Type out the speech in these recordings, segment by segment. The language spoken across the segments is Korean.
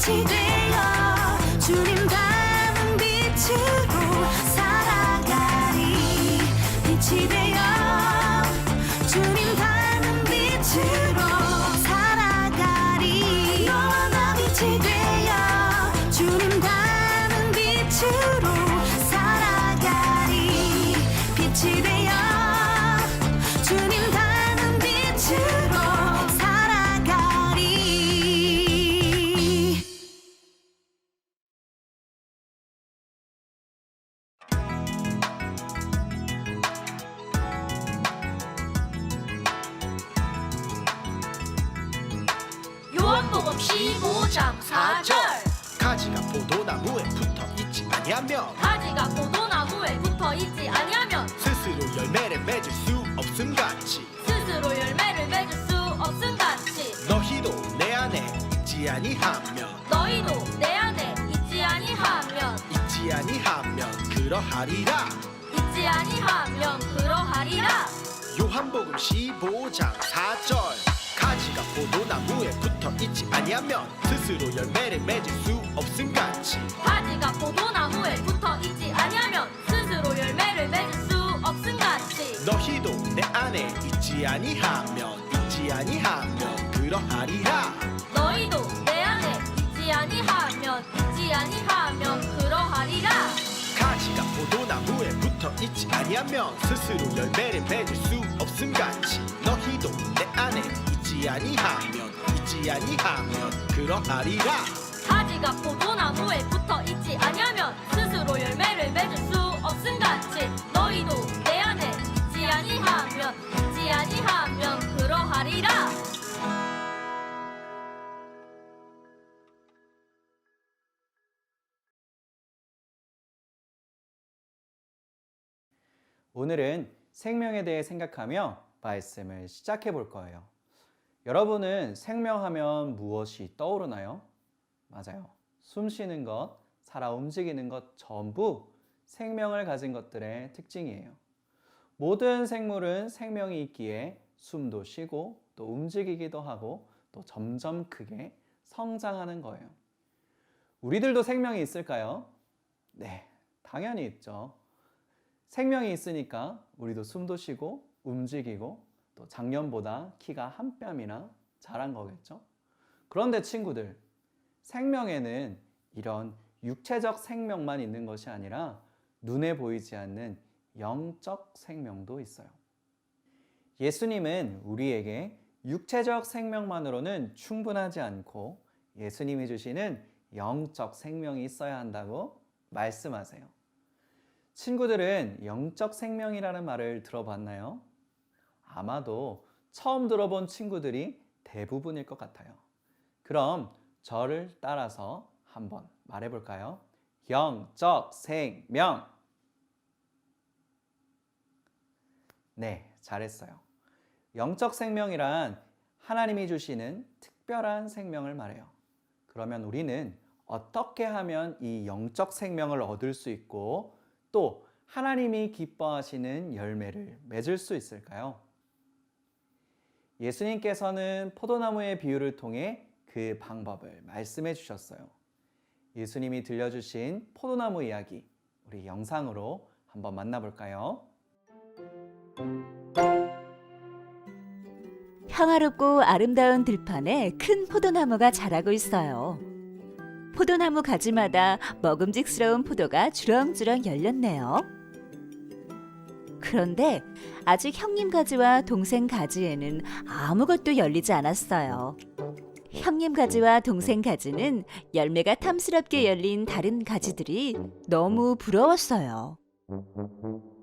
빛이 되어 주님 닮은 빛으로 살아가리. 빛이 되어 주님 닮은 빛으로 살아가리. 너와 나 빛이 되어 주님 닮은 빛으로 살아가리. 빛이 되어 주님 닮은 빛으로 살아가리. 요한복음 15장 4절. 가지가 포도나무에 붙어 있지 아니하면 가지가 포도나무에 붙어 있지 아니하면 스스로 열매를 맺을 수 없음 같이 스스로 열매를 맺을 수 없음 같이 너희도 내 안에 있지 아니하면 너희도 내 안에 있지 아니하면 그러하리라. 있지 아니하면 그러하리라. 요한복음 15장 4절. 가지가 포도나무에 붙어 있지 아니하면 스스로 열매를 맺을 수 없음 같이 가지가 포도나무에 붙어 있지 아니하면 스스로 열매를 맺을 수 없음 같이 너희도 내 안에 있지 아니하면 그러하리라. 너희도 내 안에 있지 아니하면 그러하리라. 가지가 포도나무에 붙어 있지 아니하면 스스로 열매를 맺을 수 없음 같이 너희도 내 안에 있지 아니하면 그러하리라. 가지가 포도나무에 붙어 있지 아니하면 스스로 열매를 맺을 수 없음 같이 너희도 내 안에 있지 아니하면 그러하리라. 오늘은 생명에 대해 생각하며 말씀을 시작해 볼 거예요. 여러분은 생명하면 무엇이 떠오르나요? 맞아요. 숨 쉬는 것, 살아 움직이는 것 전부 생명을 가진 것들의 특징이에요. 모든 생물은 생명이 있기에 숨도 쉬고 또 움직이기도 하고 또 점점 크게 성장하는 거예요. 우리들도 생명이 있을까요? 네, 당연히 있죠. 생명이 있으니까 우리도 숨도 쉬고 움직이고 또 작년보다 키가 한 뼘이나 자란 거겠죠. 그런데 친구들, 생명에는 이런 육체적 생명만 있는 것이 아니라 눈에 보이지 않는 영적 생명도 있어요. 예수님은 우리에게 육체적 생명만으로는 충분하지 않고 예수님이 주시는 영적 생명이 있어야 한다고 말씀하세요. 친구들은 영적 생명이라는 말을 들어봤나요? 아마도 처음 들어본 친구들이 대부분일 것 같아요. 그럼 저를 따라서 한번 말해볼까요? 영적 생명. 네, 잘했어요. 영적 생명이란 하나님이 주시는 특별한 생명을 말해요. 그러면 우리는 어떻게 하면 이 영적 생명을 얻을 수 있고 또 하나님이 기뻐하시는 열매를 맺을 수 있을까요? 예수님께서는 포도나무의 비유를 통해 그 방법을 말씀해 주셨어요. 예수님이 들려주신 포도나무 이야기, 우리 영상으로 한번 만나볼까요? 평화롭고 아름다운 들판에 큰 포도나무가 자라고 있어요. 포도나무 가지마다 먹음직스러운 포도가 주렁주렁 열렸네요. 그런데 아직 형님 가지와 동생 가지에는 아무것도 열리지 않았어요. 형님 가지와 동생 가지는 열매가 탐스럽게 열린 다른 가지들이 너무 부러웠어요.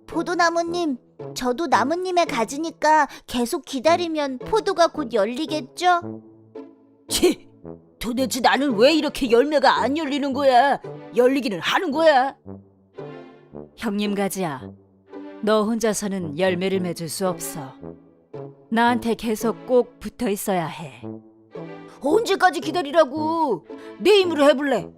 포도나무님, 저도 나무님의 가지니까 계속 기다리면 포도가 곧 열리겠죠? 치! 도대체 나는 왜 이렇게 열매가 안 열리는 거야? 열리기는 하는 거야. 형님 가지야, 너 혼자서는 열매를 맺을 수 없어. 나한테 계속 꼭 붙어 있어야 해. 언제까지 기다리라고? 내 힘으로 해볼래.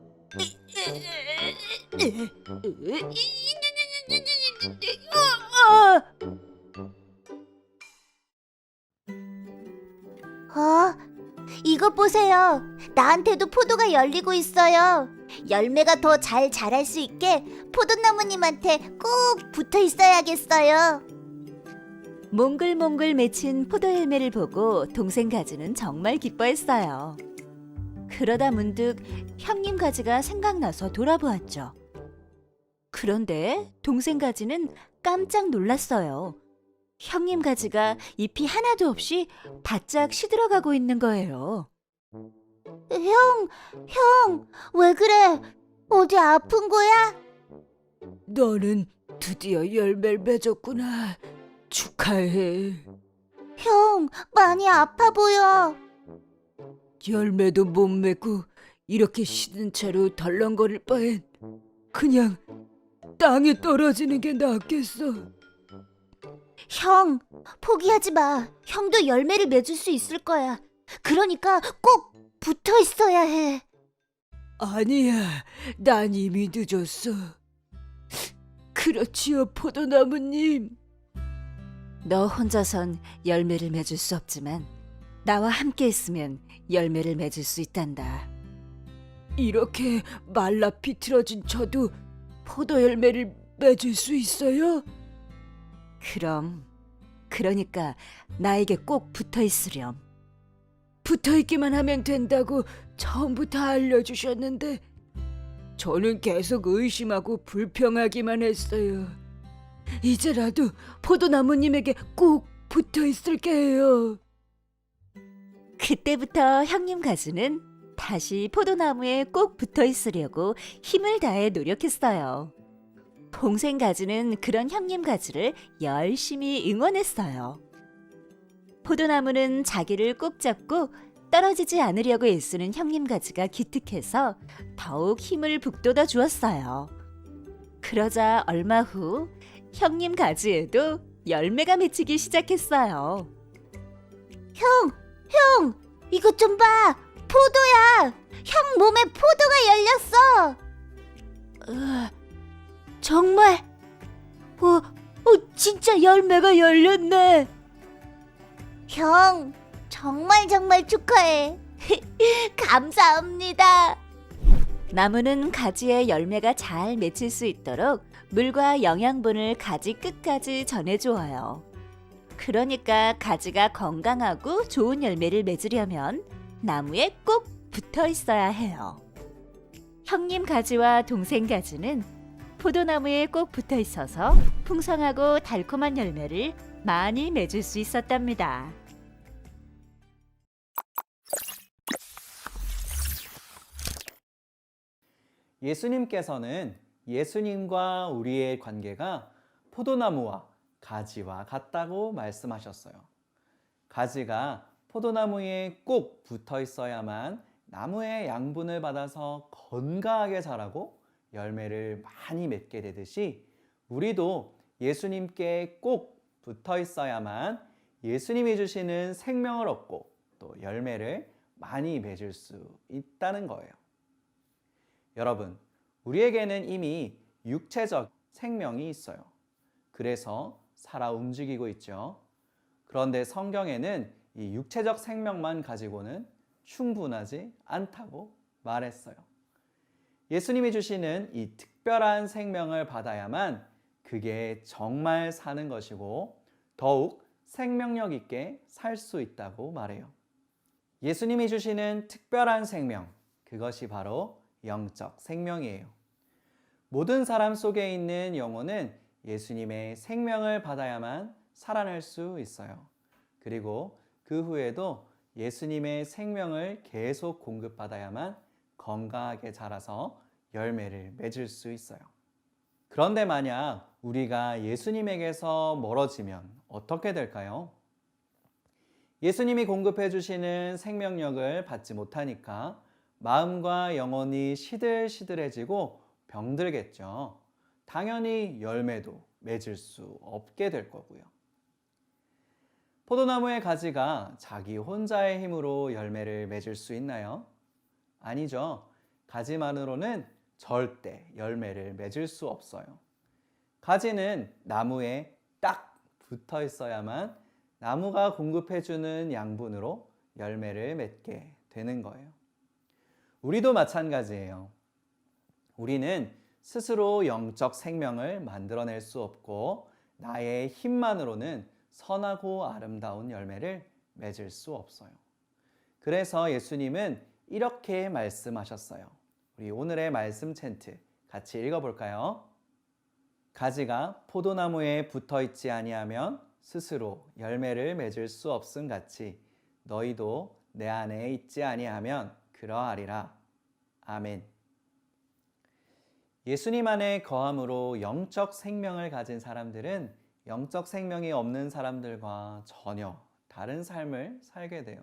이것 보세요. 나한테도 포도가 열리고 있어요. 열매가 더 잘 자랄 수 있게 포도나무님한테 꼭 붙어 있어야겠어요. 몽글몽글 맺힌 포도 열매를 보고 동생 가지는 정말 기뻐했어요. 그러다 문득 형님 가지가 생각나서 돌아보았죠. 그런데 동생 가지는 깜짝 놀랐어요. 형님 가지가 잎이 하나도 없이 바짝 시들어가고 있는 거예요. 형, 왜 그래? 어디 아픈 거야? 너는 드디어 열매를 맺었구나. 축하해. 형, 많이 아파 보여. 열매도 못 맺고 이렇게 시든 채로 덜렁거릴 바엔 그냥 땅에 떨어지는 게 낫겠어. 형, 포기하지 마. 형도 열매를 맺을 수 있을 거야. 그러니까 꼭 붙어 있어야 해. 아니야, 난 이미 늦었어. 그렇지요, 포도나무님. 너 혼자선 열매를 맺을 수 없지만 나와 함께 있으면 열매를 맺을 수 있단다. 이렇게 말라 비틀어진 저도 포도 열매를 맺을 수 있어요? 그러니까 나에게 꼭 붙어 있으렴. 붙어있기만 하면 된다고 처음부터 알려주셨는데 저는 계속 의심하고 불평하기만 했어요. 이제라도 포도나무님에게 꼭 붙어있을게요. 그때부터 형님 가지는 다시 포도나무에 꼭 붙어 있으려고 힘을 다해 노력했어요. 동생 가지는 그런 형님 가지를 열심히 응원했어요. 포도나무는 자기를 꼭 잡고 떨어지지 않으려고 애쓰는 형님 가지가 기특해서 더욱 힘을 북돋아 주었어요. 그러자 얼마 후 형님 가지에도 열매가 맺히기 시작했어요. 형, 이것 좀 봐. 포도야. 형 몸에 포도가 열렸어. 정말? 진짜 열매가 열렸네. 형, 정말 축하해. 감사합니다. 나무는 가지에 열매가 잘 맺힐 수 있도록 물과 영양분을 가지 끝까지 전해주어요. 그러니까 가지가 건강하고 좋은 열매를 맺으려면 나무에 꼭 붙어 있어야 해요. 형님 가지와 동생 가지는 포도나무에 꼭 붙어 있어서 풍성하고 달콤한 열매를 많이 맺을 수 있었답니다. 예수님께서는 예수님과 우리의 관계가 포도나무와 가지와 같다고 말씀하셨어요. 가지가 포도나무에 꼭 붙어 있어야만 나무의 양분을 받아서 건강하게 자라고 열매를 많이 맺게 되듯이 우리도 예수님께 꼭 붙어 있어야만 예수님이 주시는 생명을 얻고 또 열매를 많이 맺을 수 있다는 거예요. 여러분, 우리에게는 이미 육체적 생명이 있어요. 그래서 살아 움직이고 있죠. 그런데 성경에는 이 육체적 생명만 가지고는 충분하지 않다고 말했어요. 예수님이 주시는 이 특별한 생명을 받아야만 그게 정말 사는 것이고 더욱 생명력 있게 살 수 있다고 말해요. 예수님이 주시는 특별한 생명, 그것이 바로 영적 생명이에요. 모든 사람 속에 있는 영혼은 예수님의 생명을 받아야만 살아날 수 있어요. 그리고 그 후에도 예수님의 생명을 계속 공급받아야만 건강하게 자라서 열매를 맺을 수 있어요. 그런데 만약 우리가 예수님에게서 멀어지면 어떻게 될까요? 예수님이 공급해 주시는 생명력을 받지 못하니까 마음과 영혼이 시들시들해지고 병들겠죠. 당연히 열매도 맺을 수 없게 될 거고요. 포도나무의 가지가 자기 혼자의 힘으로 열매를 맺을 수 있나요? 아니죠. 가지만으로는 절대 열매를 맺을 수 없어요. 가지는 나무에 딱 붙어 있어야만 나무가 공급해주는 양분으로 열매를 맺게 되는 거예요. 우리도 마찬가지예요. 우리는 스스로 영적 생명을 만들어낼 수 없고 나의 힘만으로는 선하고 아름다운 열매를 맺을 수 없어요. 그래서 예수님은 이렇게 말씀하셨어요. 우리 오늘의 말씀 챈트 같이 읽어볼까요? 가지가 포도나무에 붙어 있지 아니하면 스스로 열매를 맺을 수 없음 같이 너희도 내 안에 있지 아니하면 그러하리라. 아멘. 예수님 안에 거함으로 영적 생명을 가진 사람들은 영적 생명이 없는 사람들과 전혀 다른 삶을 살게 돼요.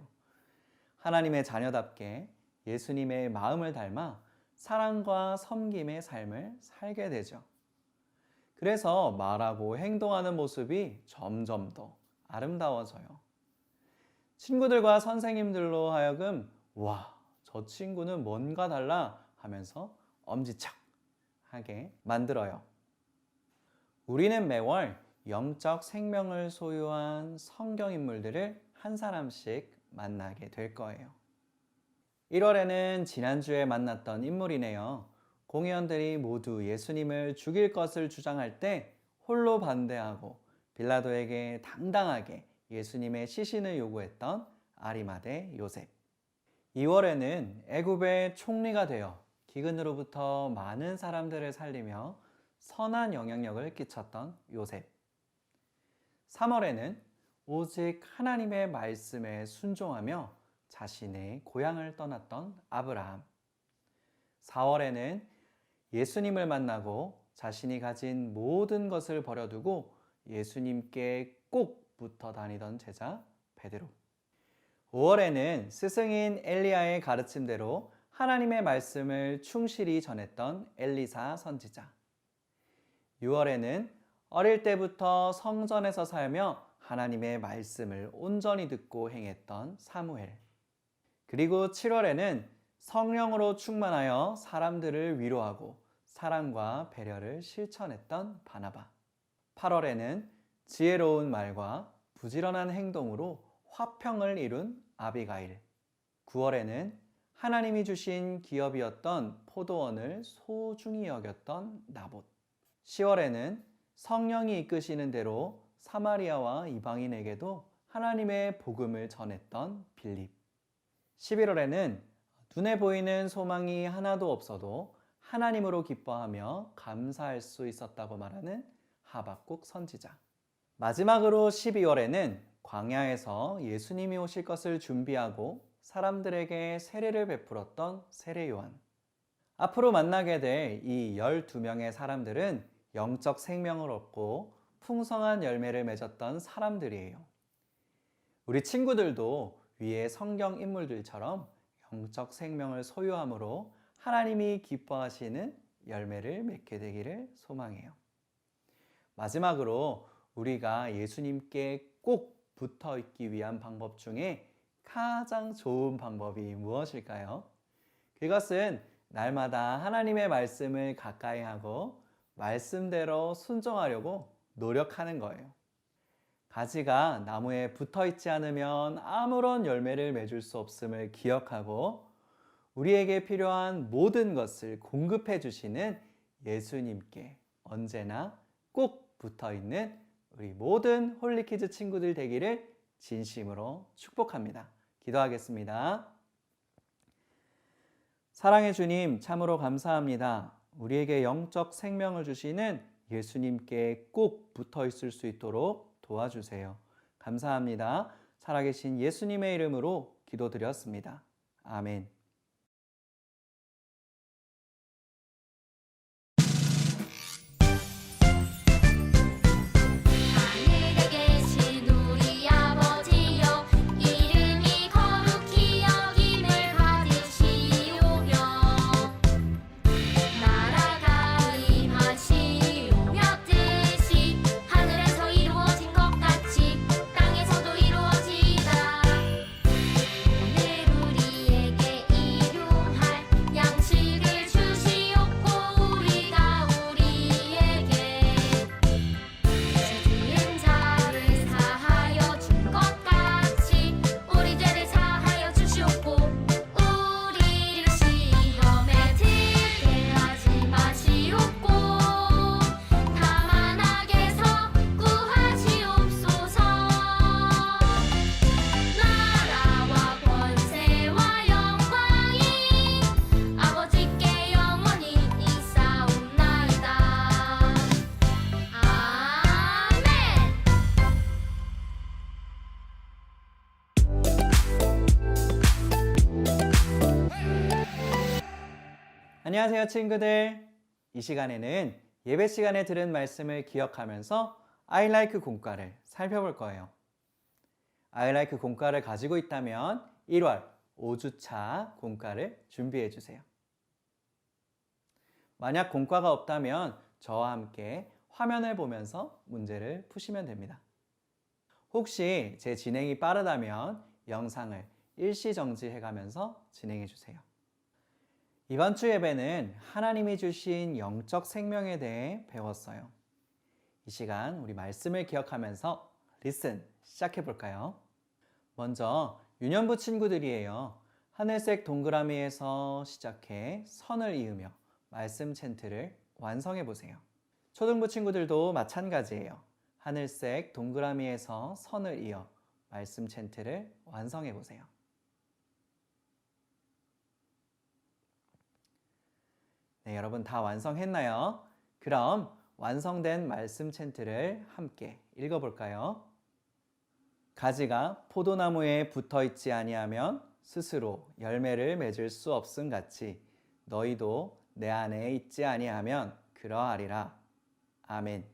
하나님의 자녀답게 예수님의 마음을 닮아 사랑과 섬김의 삶을 살게 되죠. 그래서 말하고 행동하는 모습이 점점 더 아름다워져요. 친구들과 선생님들로 하여금 와, 저 친구는 뭔가 달라 하면서 엄지척하게 만들어요. 우리는 매월 영적 생명을 소유한 성경 인물들을 한 사람씩 만나게 될 거예요. 1월에는 지난주에 만났던 인물이네요. 공의원들이 모두 예수님을 죽일 것을 주장할 때 홀로 반대하고 빌라도에게 당당하게 예수님의 시신을 요구했던 아리마대 요셉. 2월에는 애굽의 총리가 되어 기근으로부터 많은 사람들을 살리며 선한 영향력을 끼쳤던 요셉. 3월에는 오직 하나님의 말씀에 순종하며 자신의 고향을 떠났던 아브라함. 4월에는 예수님을 만나고 자신이 가진 모든 것을 버려두고 예수님께 꼭 붙어 다니던 제자 베드로. 5월에는 스승인 엘리야의 가르침대로 하나님의 말씀을 충실히 전했던 엘리사 선지자. 6월에는 어릴 때부터 성전에서 살며 하나님의 말씀을 온전히 듣고 행했던 사무엘. 그리고 7월에는 성령으로 충만하여 사람들을 위로하고 사랑과 배려를 실천했던 바나바. 8월에는 지혜로운 말과 부지런한 행동으로 화평을 이룬 아비가일. 9월에는 하나님이 주신 기업이었던 포도원을 소중히 여겼던 나봇. 10월에는 성령이 이끄시는 대로 사마리아와 이방인에게도 하나님의 복음을 전했던 빌립. 11월에는 눈에 보이는 소망이 하나도 없어도 하나님으로 기뻐하며 감사할 수 있었다고 말하는 하박국 선지자. 마지막으로 12월에는 광야에서 예수님이 오실 것을 준비하고 사람들에게 세례를 베풀었던 세례 요한. 앞으로 만나게 될 이 12명의 사람들은 영적 생명을 얻고 풍성한 열매를 맺었던 사람들이에요. 우리 친구들도 위의 성경 인물들처럼 영적 생명을 소유함으로 하나님이 기뻐하시는 열매를 맺게 되기를 소망해요. 마지막으로 우리가 예수님께 꼭 붙어 있기 위한 방법 중에 가장 좋은 방법이 무엇일까요? 그것은 날마다 하나님의 말씀을 가까이 하고 말씀대로 순종하려고 노력하는 거예요. 가지가 나무에 붙어 있지 않으면 아무런 열매를 맺을 수 없음을 기억하고 우리에게 필요한 모든 것을 공급해 주시는 예수님께 언제나 꼭 붙어 있는 우리 모든 홀리키즈 친구들 되기를 진심으로 축복합니다. 기도하겠습니다. 사랑의 주님, 참으로 감사합니다. 우리에게 영적 생명을 주시는 예수님께 꼭 붙어 있을 수 있도록 도와주세요. 감사합니다. 살아계신 예수님의 이름으로 기도드렸습니다. 아멘. 하늘에 계신 우리 아버지여 이름이 거룩히 여김을 받으시오며 나라가 임하시오며 뜻이 하늘에서 이루어진 것 같이 땅에서도 이루어지이다. 오늘 우리에게 안녕하세요, 친구들. 이 시간에는 예배 시간에 들은 말씀을 기억하면서 I like 공과를 살펴볼 거예요. I like 공과를 가지고 있다면 1월 5주차 공과를 준비해 주세요. 만약 공과가 없다면 저와 함께 화면을 보면서 문제를 푸시면 됩니다. 혹시 제 진행이 빠르다면 영상을 일시 정지해 가면서 진행해 주세요. 이번 주 예배는 하나님이 주신 영적 생명에 대해 배웠어요. 이 시간 우리 말씀을 기억하면서 리슨 시작해 볼까요? 먼저 유년부 친구들이에요. 하늘색 동그라미에서 시작해 선을 이으며 말씀 챈트를 완성해 보세요. 초등부 친구들도 마찬가지예요. 하늘색 동그라미에서 선을 이어 말씀 챈트를 완성해 보세요. 네, 여러분 다 완성했나요? 그럼 완성된 말씀 챈트를 함께 읽어볼까요? 가지가 포도나무에 붙어 있지 아니하면 스스로 열매를 맺을 수 없음 같이 너희도 내 안에 있지 아니하면 그러하리라. 아멘.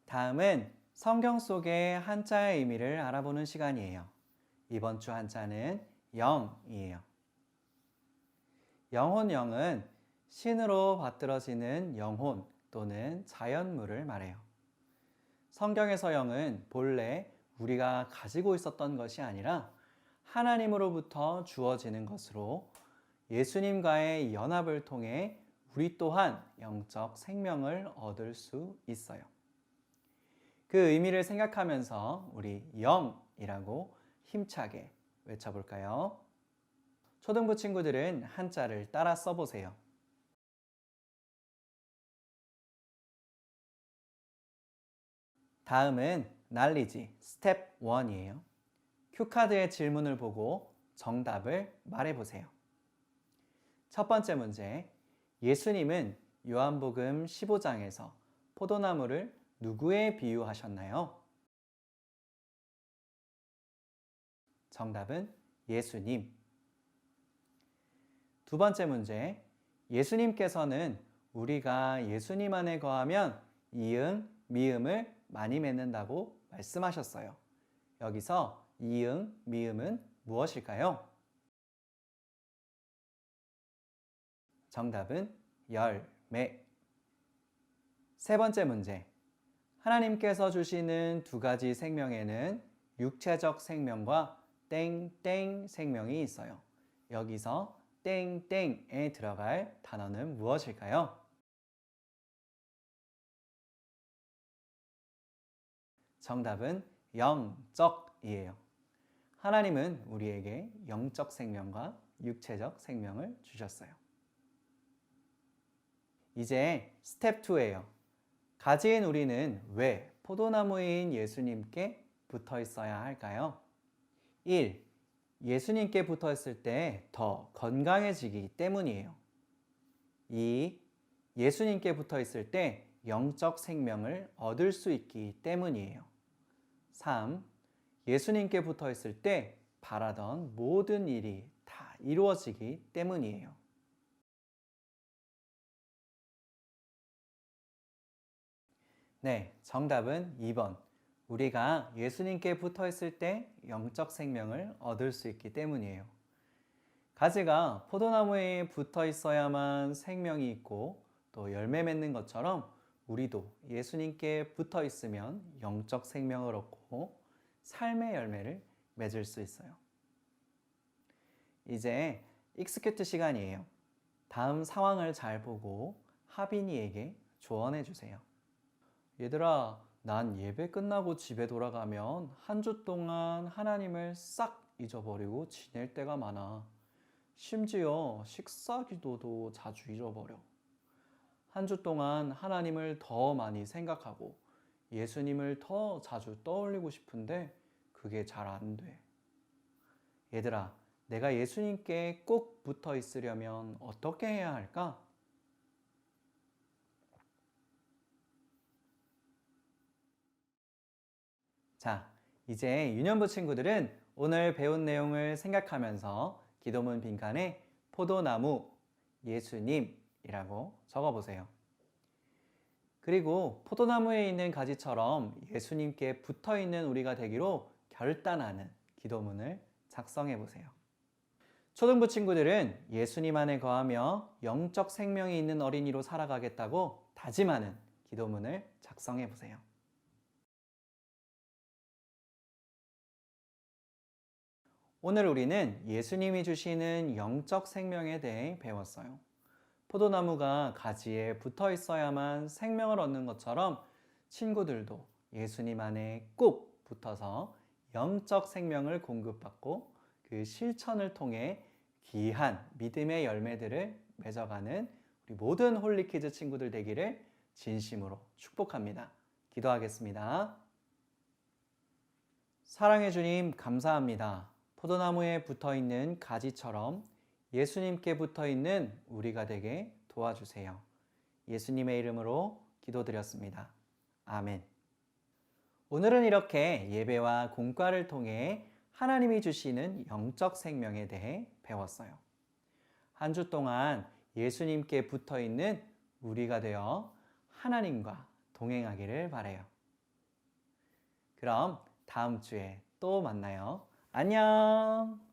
다음은 성경 속의 한자의 의미를 알아보는 시간이에요. 이번 주 한자는 영이에요. 영혼 영은 신으로 받들어지는 영혼 또는 자연물을 말해요. 성경에서 영은 본래 우리가 가지고 있었던 것이 아니라 하나님으로부터 주어지는 것으로 예수님과의 연합을 통해 우리 또한 영적 생명을 얻을 수 있어요. 그 의미를 생각하면서 우리 영이라고 힘차게 외쳐볼까요? 초등부 친구들은 한자를 따라 써보세요. 다음은 날리지 스텝 1이에요. 큐카드의 질문을 보고 정답을 말해보세요. 첫 번째 문제, 예수님은 요한복음 15장에서 포도나무를 누구에 비유하셨나요? 정답은 예수님. 두 번째 문제, 예수님께서는 우리가 예수님 안에 거하면 이응, 미음을 많이 맺는다고 말씀하셨어요. 여기서 이응, 미음은 무엇일까요? 정답은 열매. 세 번째 문제, 하나님께서 주시는 두 가지 생명에는 육체적 생명과 땡땡 생명이 있어요. 여기서 땡땡에 들어갈 단어는 무엇일까요? 정답은 영적이에요. 하나님은 우리에게 영적 생명과 육체적 생명을 주셨어요. 이제 스텝 2예요. 가지인 우리는 왜 포도나무인 예수님께 붙어 있어야 할까요? 1. 예수님께 붙어 있을 때 더 건강해지기 때문이에요. 2. 예수님께 붙어 있을 때 영적 생명을 얻을 수 있기 때문이에요. 3. 예수님께 붙어 있을 때 바라던 모든 일이 다 이루어지기 때문이에요. 네, 정답은 2번. 우리가 예수님께 붙어 있을 때 영적 생명을 얻을 수 있기 때문이에요. 가지가 포도나무에 붙어 있어야만 생명이 있고 또 열매 맺는 것처럼 우리도 예수님께 붙어 있으면 영적 생명을 얻고 삶의 열매를 맺을 수 있어요. 이제 익스큐트 시간이에요. 다음 상황을 잘 보고 하빈이에게 조언해 주세요. 얘들아, 난 예배 끝나고 집에 돌아가면 한 주 동안 하나님을 싹 잊어버리고 지낼 때가 많아. 심지어 식사 기도도 자주 잃어버려. 한 주 동안 하나님을 더 많이 생각하고 예수님을 더 자주 떠올리고 싶은데 그게 잘 안 돼. 얘들아, 내가 예수님께 꼭 붙어 있으려면 어떻게 해야 할까? 자, 이제 유년부 친구들은 오늘 배운 내용을 생각하면서 기도문 빈칸에 포도나무, 예수님이라고 적어보세요. 그리고 포도나무에 있는 가지처럼 예수님께 붙어 있는 우리가 되기로 결단하는 기도문을 작성해 보세요. 초등부 친구들은 예수님 안에 거하며 영적 생명이 있는 어린이로 살아가겠다고 다짐하는 기도문을 작성해 보세요. 오늘 우리는 예수님이 주시는 영적 생명에 대해 배웠어요. 포도나무가 가지에 붙어 있어야만 생명을 얻는 것처럼 친구들도 예수님 안에 꼭 붙어서 영적 생명을 공급받고 그 실천을 통해 귀한 믿음의 열매들을 맺어가는 우리 모든 홀리키즈 친구들 되기를 진심으로 축복합니다. 기도하겠습니다. 사랑해 주님 감사합니다. 포도나무에 붙어 있는 가지처럼 예수님께 붙어 있는 우리가 되게 도와주세요. 예수님의 이름으로 기도드렸습니다. 아멘. 오늘은 이렇게 예배와 공과를 통해 하나님이 주시는 영적 생명에 대해 배웠어요. 한 주 동안 예수님께 붙어 있는 우리가 되어 하나님과 동행하기를 바라요. 그럼 다음 주에 또 만나요. 안녕.